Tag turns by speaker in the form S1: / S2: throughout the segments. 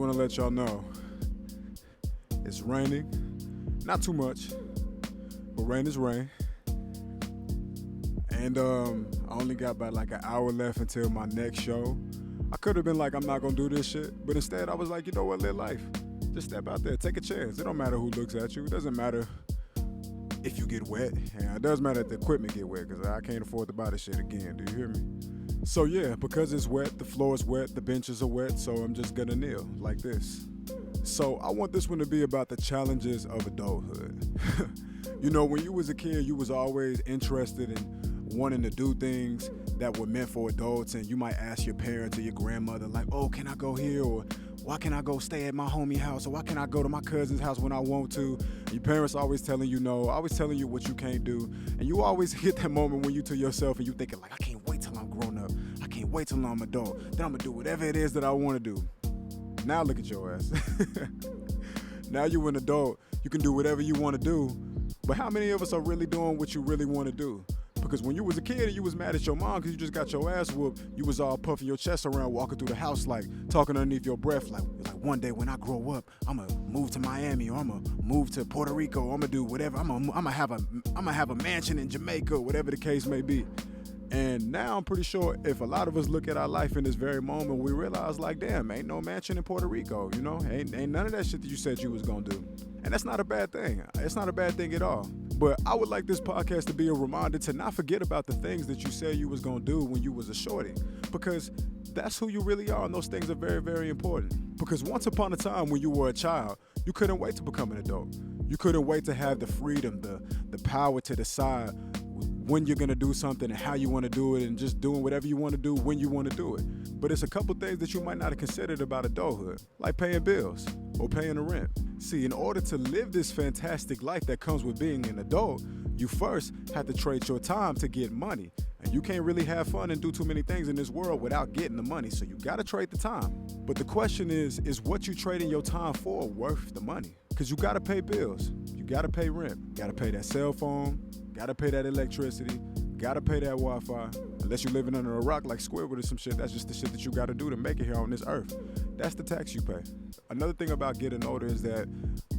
S1: want to let y'all know it's raining. Not too much, but rain is rain. And I only got about like an hour left until my next show. I could have been like, I'm not going to do this shit. But instead, I was like, you know what, live life. Just step out there, take a chance. It don't matter who looks at you. It doesn't matter if you get wet. And it does matter if the equipment get wet, because I can't afford to buy this shit again. Do you hear me? So yeah, because it's wet, the floor is wet, the benches are wet, so I'm just gonna kneel like this. So I want this one to be about the challenges of adulthood. You know, when you was a kid, you was always interested in wanting to do things that were meant for adults, and you might ask your parents or your grandmother like, oh, can I go here? Or why can I go stay at my homie house? Or why can I go to my cousin's house when I want to? And your parents always telling you no, always telling you what you can't do. And you always hit that moment when you to yourself and you thinking like, I can't wait till I'm grown up. I can't wait till I'm adult. Then I'm gonna do whatever it is that I want to do. Now look at your ass. Now you an adult, you can do whatever you want to do. But how many of us are really doing what you really want to do? Because when you was a kid and you was mad at your mom because you just got your ass whooped, you was all puffing your chest around, walking through the house like talking underneath your breath, like one day when I grow up, I'ma move to Miami, or I'ma move to Puerto Rico, or I'ma do whatever. I'ma have a mansion in Jamaica, whatever the case may be. And now I'm pretty sure if a lot of us look at our life in this very moment, we realize like, damn, ain't no mansion in Puerto Rico, you know? Ain't none of that shit that you said you was gonna do. And that's not a bad thing. It's not a bad thing at all. But I would like this podcast to be a reminder to not forget about the things that you said you was gonna do when you was a shorty. Because that's who you really are, and those things are very, very important. Because once upon a time when you were a child, you couldn't wait to become an adult. You couldn't wait to have the freedom, the power to decide when you're gonna do something and how you wanna do it, and just doing whatever you wanna do when you wanna do it. But it's a couple things that you might not have considered about adulthood, like paying bills or paying the rent. See, in order to live this fantastic life that comes with being an adult, you first have to trade your time to get money. And you can't really have fun and do too many things in this world without getting the money, so you gotta trade the time. But the question is what you trading your time for worth the money? Because you gotta pay bills, you gotta pay rent, you gotta pay that cell phone, gotta pay that electricity, gotta pay that Wi-Fi. Unless you're living under a rock like Squidward or some shit, that's just the shit that you gotta do to make it here on this earth. That's the tax you pay. Another thing about getting older is that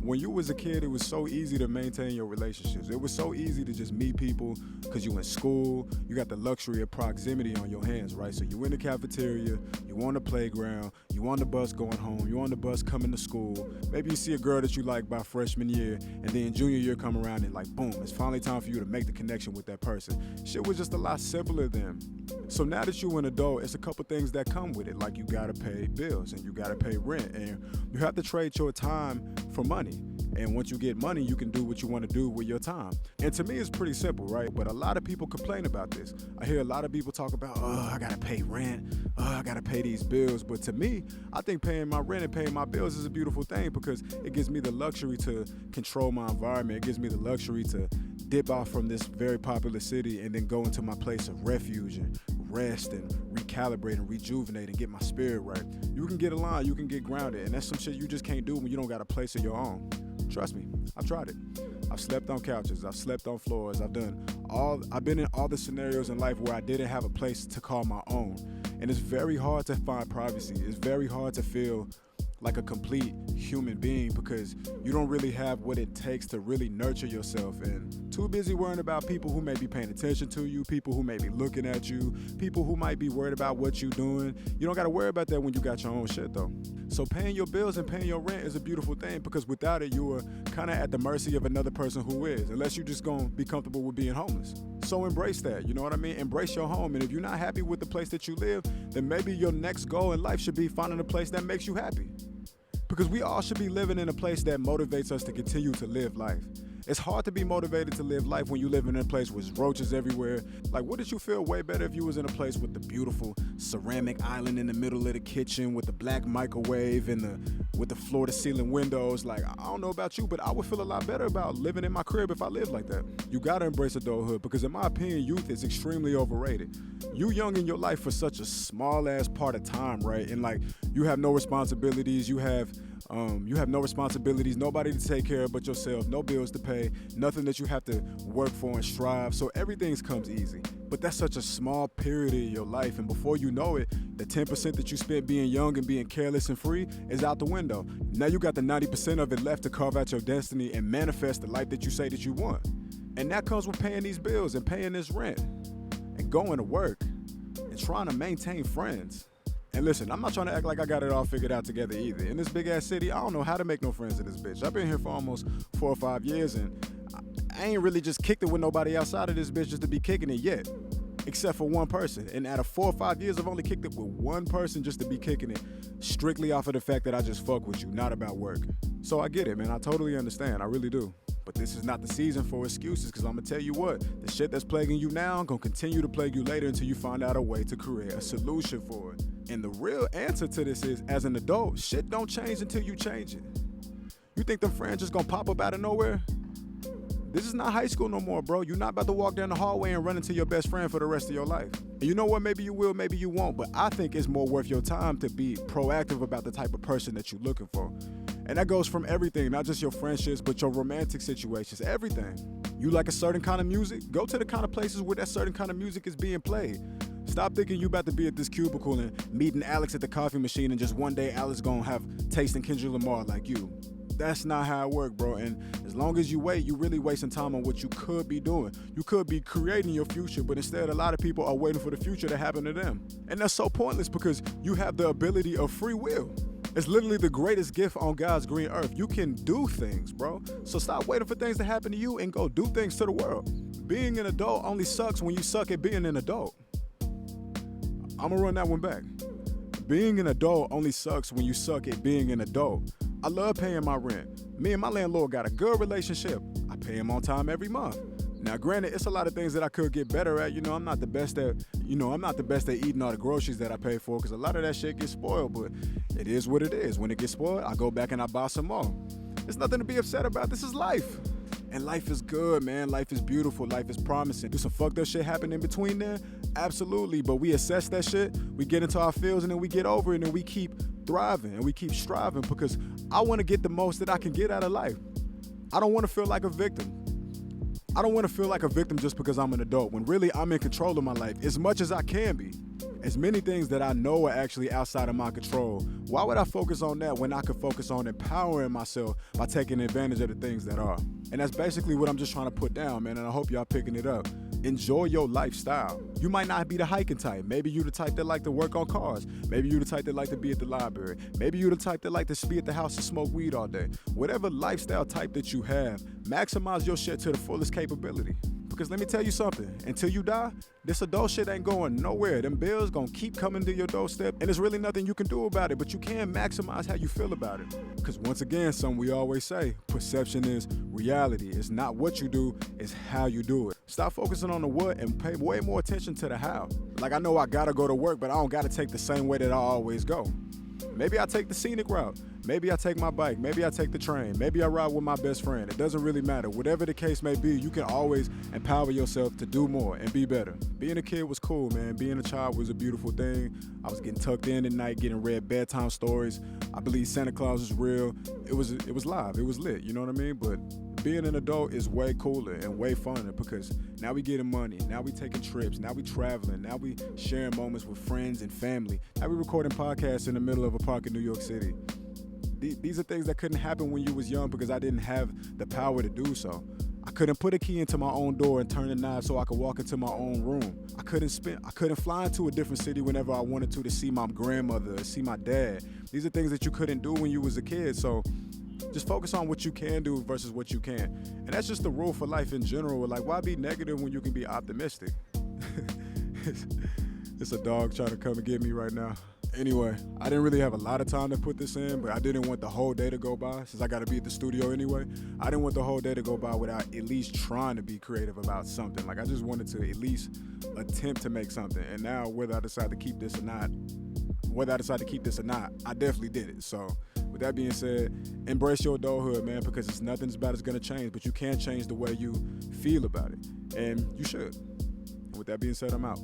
S1: when you was a kid, it was so easy to maintain your relationships. It was so easy to just meet people because you in school, you got the luxury of proximity on your hands, right? So you in the cafeteria, you on the playground, you on the bus going home, you on the bus coming to school. Maybe you see a girl that you like by freshman year, and then junior year come around and like, boom, it's finally time for you to make the connection with that person. Shit was just a lot simpler then. So now that you're an adult, it's a couple things that come with it. Like you gotta pay bills and you gotta pay rent, and you have to trade your time for money. And once you get money, you can do what you want to do with your time. And to me, it's pretty simple, right? But a lot of people complain about this. I hear a lot of people talk about, oh, I gotta pay rent, oh, I gotta pay these bills. But to me, I think paying my rent and paying my bills is a beautiful thing, because it gives me the luxury to control my environment. It gives me the luxury to dip off from this very popular city and then go into my place of refuge and rest and recalibrate and rejuvenate and get my spirit right. You can get aligned, you can get grounded, and that's some shit you just can't do when you don't got a place of your own. Trust me, I've tried it. I've slept on couches, I've slept on floors, I've been in all the scenarios in life where I didn't have a place to call my own. And it's very hard to find privacy. It's very hard to feel like a complete human being, because you don't really have what it takes to really nurture yourself, and too busy worrying about people who may be paying attention to you, people who may be looking at you, people who might be worried about what you're doing. You don't got to worry about that when you got your own shit though. So paying your bills and paying your rent is a beautiful thing, because without it, you are kind of at the mercy of another person who is, unless you're just going to be comfortable with being homeless. So embrace that, you know what I mean? Embrace your home. And if you're not happy with the place that you live, then maybe your next goal in life should be finding a place that makes you happy. Because we all should be living in a place that motivates us to continue to live life. It's hard to be motivated to live life when you live in a place with roaches everywhere. Like, wouldn't you feel way better if you was in a place with the beautiful ceramic island in the middle of the kitchen, with the black microwave and with the floor to ceiling windows? Like, I don't know about you, but I would feel a lot better about living in my crib if I lived like that. You gotta embrace adulthood, because in my opinion, youth is extremely overrated. You young in your life for such a small ass part of time, right? And like, you have no responsibilities, you have no responsibilities, nobody to take care of but yourself, no bills to pay, nothing that you have to work for and strive. So everything comes easy. But that's such a small period in your life, and before you know it, the 10% that you spent being young and being careless and free is out the window. Now you got the 90% of it left to carve out your destiny and manifest the life that you say that you want. And that comes with paying these bills and paying this rent and going to work and trying to maintain friends. And listen, I'm not trying to act like I got it all figured out together either. In this big ass city, I don't know how to make no friends in this bitch. I've been here for almost 4 or 5 years, and I ain't really just kicked it with nobody outside of this bitch just to be kicking it yet, except for one person. And out of 4 or 5 years, I've only kicked it with one person just to be kicking it, strictly off of the fact that I just fuck with you, not about work. So I get it, man. I totally understand. I really do. But this is not the season for excuses, because I'm going to tell you what, the shit that's plaguing you now going to continue to plague you later until you find out a way to create a solution for it. And the real answer to this is, as an adult, shit don't change until you change it. You think them friends just going to pop up out of nowhere? This is not high school no more, bro. You're not about to walk down the hallway and run into your best friend for the rest of your life. And you know what? Maybe you will, maybe you won't. But I think it's more worth your time to be proactive about the type of person that you're looking for. And that goes from everything, not just your friendships, but your romantic situations, everything. You like a certain kind of music? Go to the kind of places where that certain kind of music is being played. Stop thinking you about to be at this cubicle and meeting Alex at the coffee machine and just one day Alex gonna have taste in Kendrick Lamar like you. That's not how it works, bro. And as long as you wait, you really wasting time on what you could be doing. You could be creating your future, but instead a lot of people are waiting for the future to happen to them. And that's so pointless, because you have the ability of free will. It's literally the greatest gift on God's green earth. You can do things, bro. So stop waiting for things to happen to you and go do things to the world. Being an adult only sucks when you suck at being an adult. I'm gonna run that one back. Being an adult only sucks when you suck at being an adult. I love paying my rent. Me and my landlord got a good relationship. I pay him on time every month. Now, granted, it's a lot of things that I could get better at. I'm not the best at eating all the groceries that I pay for, because a lot of that shit gets spoiled, but it is what it is. When it gets spoiled, I go back and I buy some more. There's nothing to be upset about. This is life. And life is good, man. Life is beautiful. Life is promising. Do some fucked up shit happen in between there? Absolutely. But we assess that shit, we get into our fields, and then we get over it, and we keep thriving, and we keep striving, because I want to get the most that I can get out of life. I don't want to feel like a victim. I don't want to feel like a victim just because I'm an adult, when really I'm in control of my life as much as I can be. As many things that I know are actually outside of my control. Why would I focus on that when I could focus on empowering myself by taking advantage of the things that are? And that's basically what I'm just trying to put down, man, and I hope y'all picking it up. Enjoy your lifestyle. You might not be the hiking type. Maybe you the type that like to work on cars. Maybe you the type that like to be at the library. Maybe you the type that like to be at the house and smoke weed all day. Whatever lifestyle type that you have, maximize your shit to the fullest capability. Because let me tell you something, until you die, this adult shit ain't going nowhere. Them bills gonna keep coming to your doorstep, and there's really nothing you can do about it, but you can maximize how you feel about it. Because once again, something we always say, perception is reality. It's not what you do, it's how you do it. Stop focusing on the what and pay way more attention to the how. Like, I know I gotta go to work, but I don't gotta take the same way that I always go. Maybe I take the scenic route. Maybe I take my bike. Maybe I take the train. Maybe I ride with my best friend. It doesn't really matter. Whatever the case may be, you can always empower yourself to do more and be better. Being a kid was cool, man. Being a child was a beautiful thing. I was getting tucked in at night, getting read bedtime stories. I believe Santa Claus is real. It was live. It was lit. You know what I mean? But being an adult is way cooler and way funner, because now we getting money. Now we taking trips. Now we traveling. Now we sharing moments with friends and family. Now we recording podcasts in the middle of a park in New York City. These are things that couldn't happen when you was young, because I didn't have the power to do so. I couldn't put a key into my own door and turn the knob so I could walk into my own room. I couldn't fly into a different city whenever I wanted to see my grandmother or see my dad. These are things that you couldn't do when you was a kid. So just focus on what you can do versus what you can't. And that's just the rule for life in general. Like, why be negative when you can be optimistic? It's a dog trying to come and get me right now. Anyway, I didn't really have a lot of time to put this in, but I didn't want the whole day to go by, since I got to be at the studio anyway. I didn't want the whole day to go by without at least trying to be creative about something. Like, I just wanted to at least attempt to make something. And now, whether I decide to keep this or not, I definitely did it. So with that being said, embrace your adulthood, man, because it's nothing's about it's going to change, but you can change the way you feel about it. And you should. With that being said, I'm out.